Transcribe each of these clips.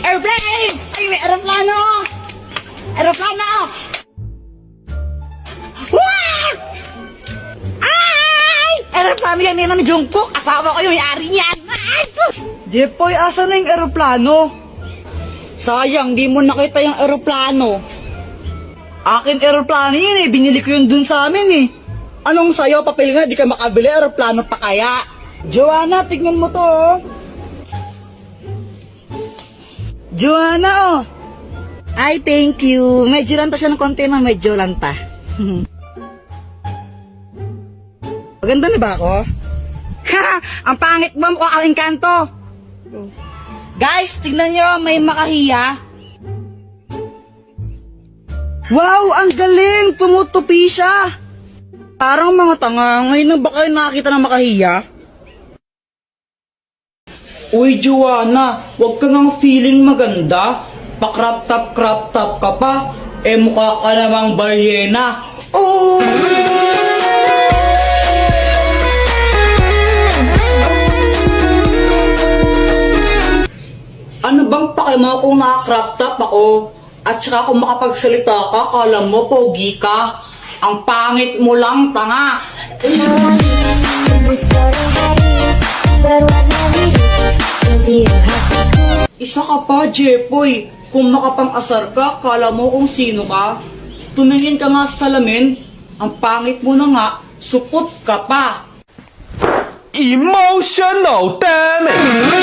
Airplane! Ay, may aeroplano! Aeroplano! Wah! Ay! Aeroplano yan ng Jungkook. Asawa ko yung may-ari niyan. Ay! Jepoy, asa na yung aeroplano? Sayang, di mo nakita yung aeroplano. Akin aeroplano yun eh. Binili ko yun dun sa amin eh. Anong sayo, papel nga, di ka makabili, aeroplano pa kaya? Joanna, tignan mo to oh. Joanna oh. Ay, thank you. Medyo lanta siya ng konti na medyo lanta. Maganda na ba ako? Ha! Ang pangit mo mukha aking kanto. Guys, tignan nyo, may makahiya. Wow, ang galing! Tumutupi siya. Parang mga tanga, ngayon na ba kayo nakakita ng makahiya? Uy, Joanna, wag ka ngang feeling maganda. Pa-crop top ka pa. Eh, mukha ka namang balyena. Oh! Ano bang pakimo kung naka-crop top ako? At saka kung makapagsalita ka, kala mo pogi ka. Ang pangit mo lang, tanga. Isa ka pa, Jepoy. Kung makapang-asar ka, kala mo kung sino ka. Tumingin ka nga sa salamin. Ang pangit mo na nga, supot ka pa. Emotional damage!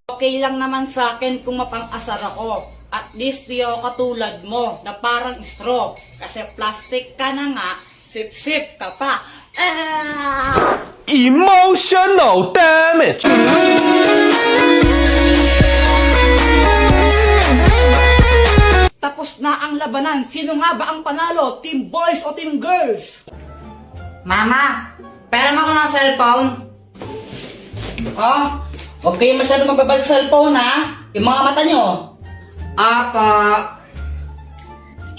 Okay lang naman sa akin kung mapang-asar ako. At least di ako katulad mo na parang straw. Kasi plastic ka na nga, sip-sip ka pa. Ah! Emotional damage! Tapos na ang labanan. Sino nga ba ang panalo? Team boys o team girls? Mama, pera mo ko ng cellphone. Oh, huwag kayo masyado magbabal sa cellphone ha. Yung mga mata nyo. Apa.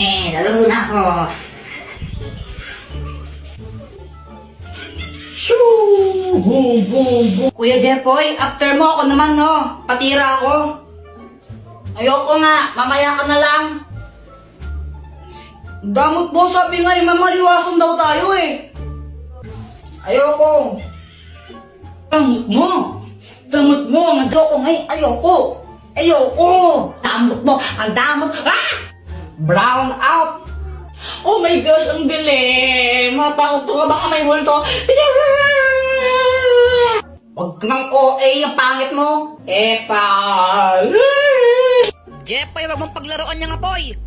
Lalaro na ako. Shoo! Boom, boom, boom. Kuya Jepoy, after mo ako naman no. Patira ako. Ayoko nga, mamaya ka na lang. Damot mo, sabi nga ni Mama, liwasan daw tayo eh. Ayoko. Damot mo. Damot mo, nag-ayoko ngayon. Ayoko. Ayoko. Damot mo, ang damot. Ah! Brown out. Oh my gosh, ang galing. Matakot ka, baka may multo. Huwag kang OA, ang pangit mo. Epal. Jepoy, wag mong paglaruan niya nga, Poy.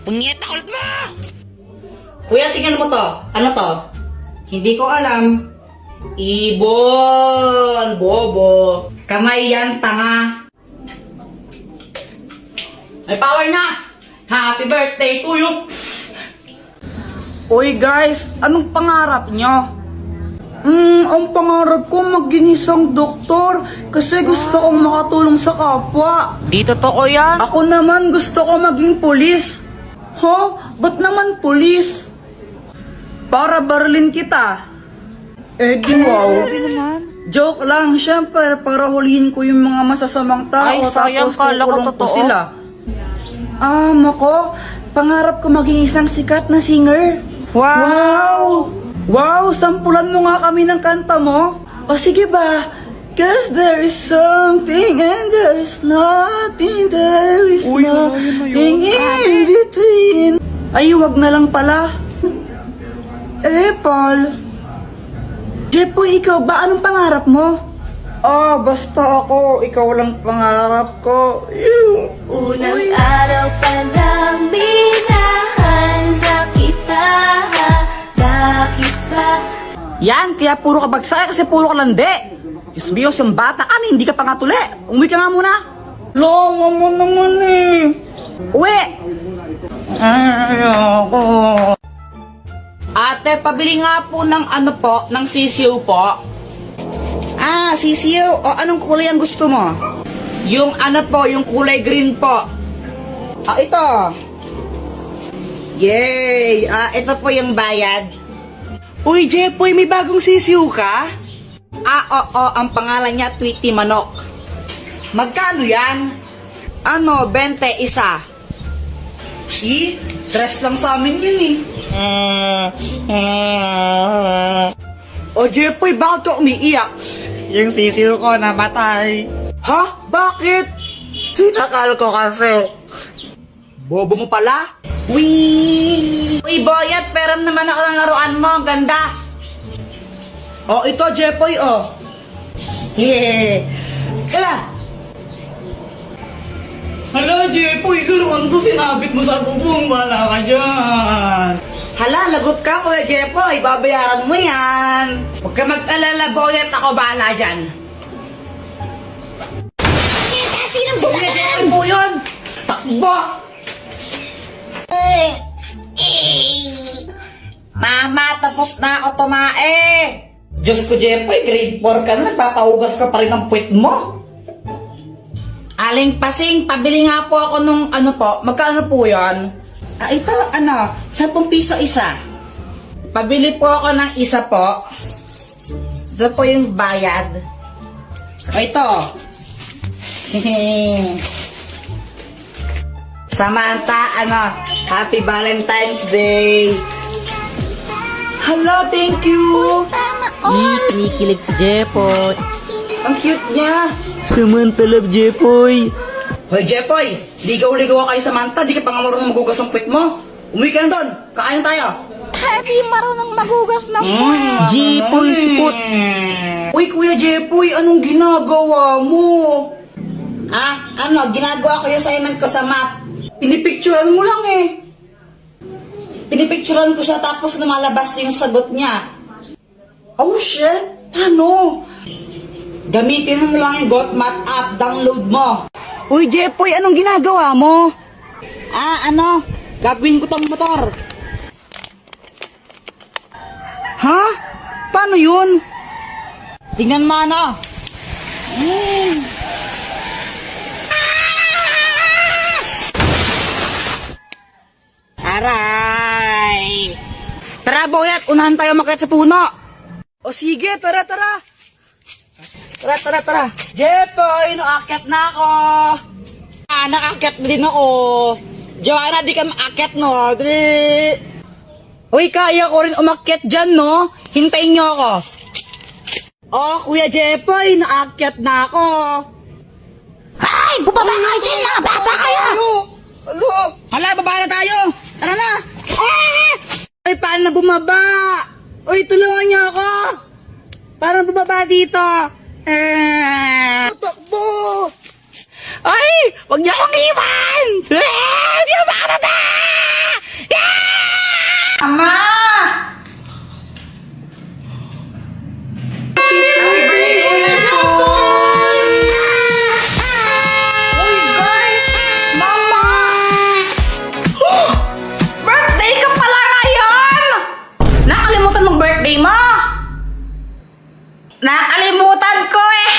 Punyeta ulit mo! Kuya, tingnan mo to. Ano to? Hindi ko alam. Ibon! Bobo! Kamay yan, tanga! May power na! Happy birthday to you! Uy guys, anong pangarap nyo? Ang pangarap ko maging isang doktor kasi gusto kong makatulong sa kapwa. Di totoo yan? Ako naman gusto ko maging pulis. Ho? Ba't naman pulis? Para barulin kita. Eh di wow. Joke lang, syempre para hulihin ko yung mga masasamang tao. Ay, sayang, tapos kala ko kukulong ko totoo. sila. Mako, pangarap ko maging isang sikat na singer. Wow! Wow, sampulan mo nga kami ng kanta mo. O sige ba? Cause there is something and there is nothing, there is Uy, yun na nothing in between. Ay, wag na lang pala. Paul. Jepoy, ikaw ba? Anong pangarap mo? Basta ako. Ikaw lang pangarap ko. Unang araw pa lang minahanda kita. Bakit ba? Yan, kaya puro ka bagsak kasi puro ka lande. Diyos Diyos, yung bata ka na, hindi ka pa nga tuli. Umuwi ka nga muna. Lama mo naman eh. Uwi! Ayoko. Ate, pabili nga po ng ano po, ng sisiw po. Sisiw. O, anong kulay ang gusto mo? Yung ano po, yung kulay green po. Ito. Yay! Ito po yung bayad. Uy, Jepoy, may bagong sisiw ka? Oo, ang pangalan niya Tweety Manok. Magkano yan? 20 isa. Dress lang sa amin yun O Jepoy, bakit ka umiiyak? Yung sisiw ko namatay. Ha? Bakit? Sinakal ko kasi. Bobo mo pala? Uy, Boyat, pero naman ako ng laruan mo. Ang ganda. Ito, Jepoy, Yeah. Kala. Hala, Jepoy, laruan to. Sinabit mo sa bubong. Wala ka dyan. Hala, lagot ka, Kuya Jepoy. Babayaran mo yan. Huwag ka mag-alala, Boyat. Ako bahala dyan. Sinong Kuya Jepoy po yun. Takbo. Mama, tapos na ako tumae. Diyos ko, Jepoy, grade 4 ka na, nagpapahugas ka pa rin ng puwet mo. Aling Pasing, pabili nga po ako nung magkano po yan? Ito, 10 piso isa. Pabili po ako ng isa po. Ito po yung bayad. Ito. Samantha, Happy Valentine's Day! Hala, thank you! Kinikilig si Jepoy. Ang cute niya! Samantalab, Jepoy. Hoy, Jepoy! Ligaw-ligaw kayo Samantha, di ka pa nga marunong magugas ng puwet mo! Umuwi ka na doon! Kakain tayo! Di marunong magugas ng Jepoy, support. Uy, Kuya Jepoy, anong ginagawa mo? Ginagawa ko yung assignment ko sa math. Pinipicturean mo lang eh. Pinipicturean ko siya tapos lumalabas yung sagot niya. Oh shit! Paano? Gamitin mo lang yung GotMath app, download mo. Uy, Jepoy, anong ginagawa mo? Gagawin ko tong motor. Ha? Paano yun? Tingnan mo Aray! Tara, Boyat, unahan tayo makiat sa puno. O sige, tara. Tara. Jepoy, naakyat na ako. Naakyat din ako. Joanna, di ka maakyat, no? Dali. Uy, kaya ko rin umakyat dyan, no? Hintayin niyo ako. Kuya Jepoy, naakyat na ako. Ay, bumaba kayo dyan, mga bata kayo! Hala, baba na tayo. Tara na. Ay, paano na bumaba? Uy, tulungan niyo ako. Paano bumaba dito? Takbo. Ay, wag niyo akong iwan. Di ako makababa. Ama! Birthday ka pala ngayon! Nakalimutan mong birthday mo? Nakalimutan ko eh!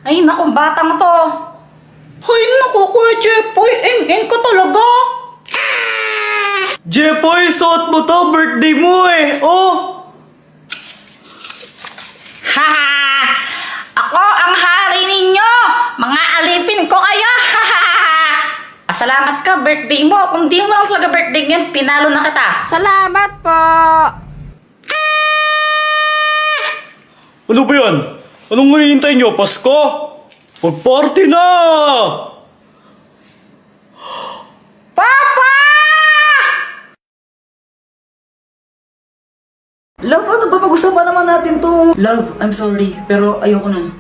Ay, naku, batang to. Ay, naku, Kuya Jepoy, eng ka talaga. Jepoy, suot mo to. Birthday mo eh. Ako ang hari ninyo! Mga alipin ko kayo! Salamat ka, birthday mo. Kung di mo lang talaga birthday ngayon, pinalo na kita. Salamat po! Ano ba yan? Anong hinihintay nyo? Pasko? Mag-party na! Papa! Love, ano ba? Pag-usapan naman natin to. Love, I'm sorry, pero ayoko nun.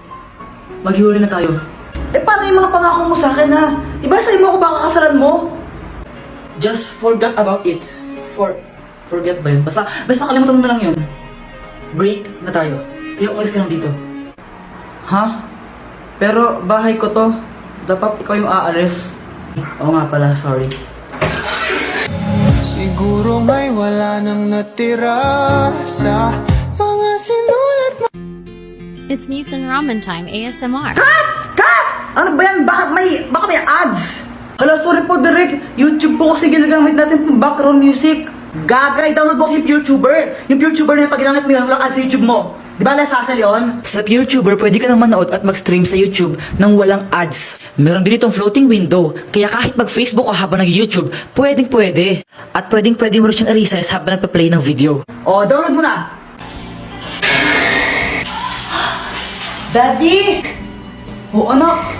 Maghihuli na tayo. Paano yung mga pangako mo sa akin, ha? Iba sa'yo mo ako baka kasalan mo? Just forget about it. Forget ba yun? Basta kalimutan mo na lang yun. Break na tayo. Kaya umalis ka lang dito. Ha? Pero bahay ko to. Dapat ikaw yung aalis. Oo nga pala, sorry. Siguro may wala nang natira sa mga sinulat mo. It's Nisan Ramen Time ASMR. Cut! Ano ba yan? Baka may ads? Hala, sorry po, Derek. YouTube po kasi ginagamit natin pang background music. Gagay, download mo si PureTuber. Yung PureTuber na yung pag ginamit mo yun, walang ads sa YouTube mo. Di ba, Lasasal yun? Sa PureTuber, pwede ka nang manood at mag-stream sa YouTube nang walang ads. Meron din itong floating window, kaya kahit mag-Facebook o habang nag-YouTube, pwedeng-pwede. At pwedeng-pwede mo rin siyang i-resize habang nagpa-play ng video. O, download mo na! Daddy! O, anak!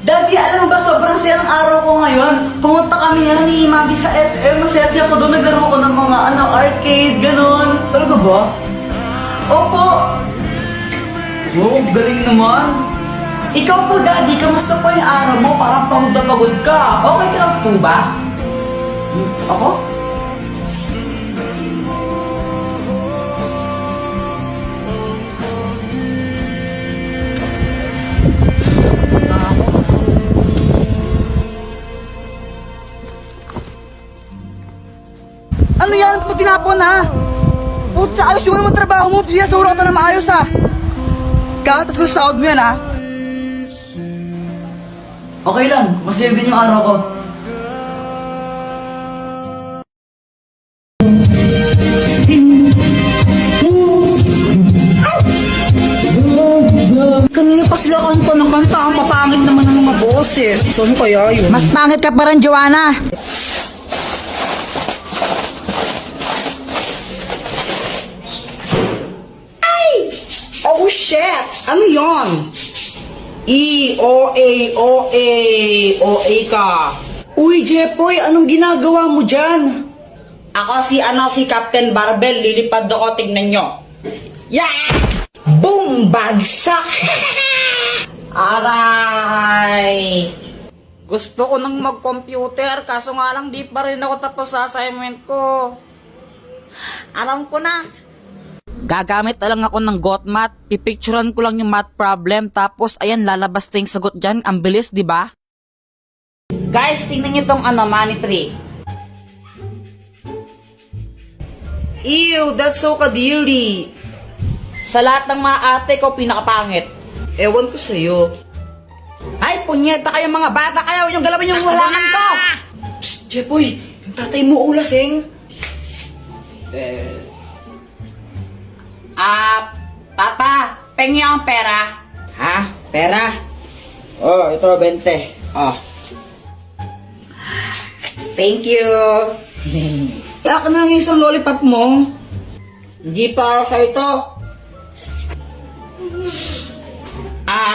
Daddy, alam mo ba, sobrang sayang araw ko ngayon. Pumunta kami yan ni Mami sa SM. Masaya ako doon. Naglaro ko ng mga arcade, ganon. Talaga ba? Opo! Wow, galing naman. Ikaw po, Daddy, kamusta po yung araw mo? Parang pagod na pagod ka. Okay ka lang po ba? Ako? Ano yan? Ito pa tinapon ha? Putsa, ayos mo naman trabaho mo. Sinasura ka na maayos ha. Katas ko sa sahod mo yan ha. Okay lang, masaya din yung araw ko. Kanina pa sila kanta ng kanta. Ang papangit naman ng mga boses. Saan kaya yun? Mas pangit ka pa rin, Joanna. Oh shit! Ano yon? O-A ka. Uy, Jepoy, anong ginagawa mo dyan? Ako si Captain Barbell, lilipad ako, tignan nyo. Yeah! Boom! Bagsak! Aray! Gusto ko nang mag-computer, kaso nga lang di pa rin ako tapos sa assignment ko. Alam ko na. Gagamit na lang ako ng GotMath. Pipicturean ko lang yung math problem. Tapos, ayan, lalabas na yung sagot dyan. Ang bilis, di ba? Guys, tingnan nyo tong money tree. Ew, that's so kadiri. Sa lahat ng mga ate ko, pinakapangit. Ewan ko sa'yo. Ay, punyeta kayo mga bata kayo. Yung galawin yung halaman ko. Psst, Jepoy, yung tatay mo ulasing. Papa, pengi ang pera. Ha? Pera? Oh, ito, 20. Oh. Thank you. Kaya ka na lang isang lollipop mo. Hindi para sa ito.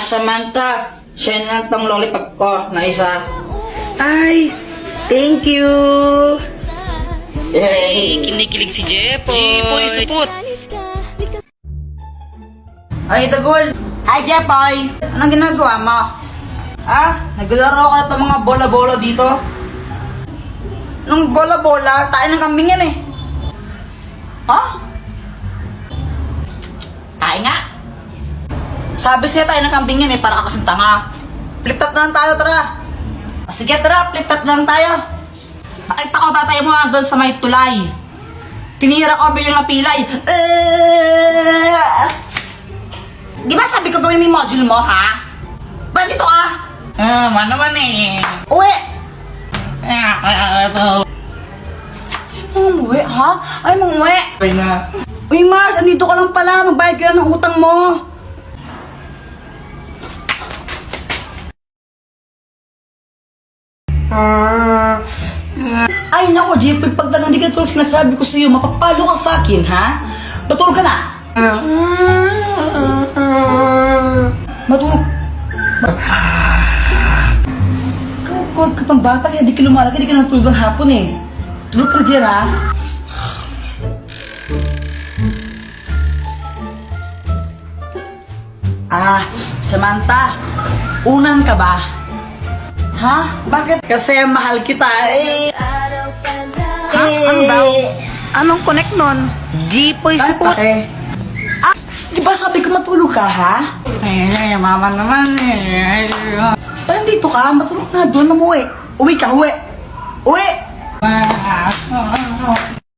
Samantha, siya na tong lollipop ko na isa. Ay, thank you. Yay, kinikilig si Jepoy. Jepoy, supot. Ay, Dagol! Hi, Jepoy! Anong ginagawa mo? Naglaro ka itong mga bola-bola dito? Nung bola-bola, tayo ng kambing yan eh. Ha? Tayo nga? Sabi siya tayo ng kambing yan eh, para ako sa tanga. Flip-top na lang tayo, tara. Sige, tara, flip-top na lang tayo. Nakita ko tatay mo doon sa may tulay. Tinira ko bilang pilay. Di ba sabi ko gawin mo yung module mo, ha? Ba't dito man naman eh. Uwi! Umuwi, ha? Ay, umuwi. Uwi na. Uy, Mars, andito ka lang pala. Magbayad ka lang ng utang mo. Ay, nako, Jepoy, pag lang hindi ka tulog sinasabi ko sa'yo, mapapalo ka sa akin, ha? Patulog ka na. Matulog. Kukod ka pang bata, kaya di ka lumalaki, di ka natulog ng hapon eh. Tulog ka dyan, ha? Samantha, unan ka ba? Ha? Bakit? Kasi mahal kita eh. Ha? Ano daw? Anong connect nun? Jepoy, support. Di ba sabi ko matulog ka, ha? Ay, mama naman eh. Nandito ka, matulog na doon, umuwi. Uwi ka, uwi. Uwi!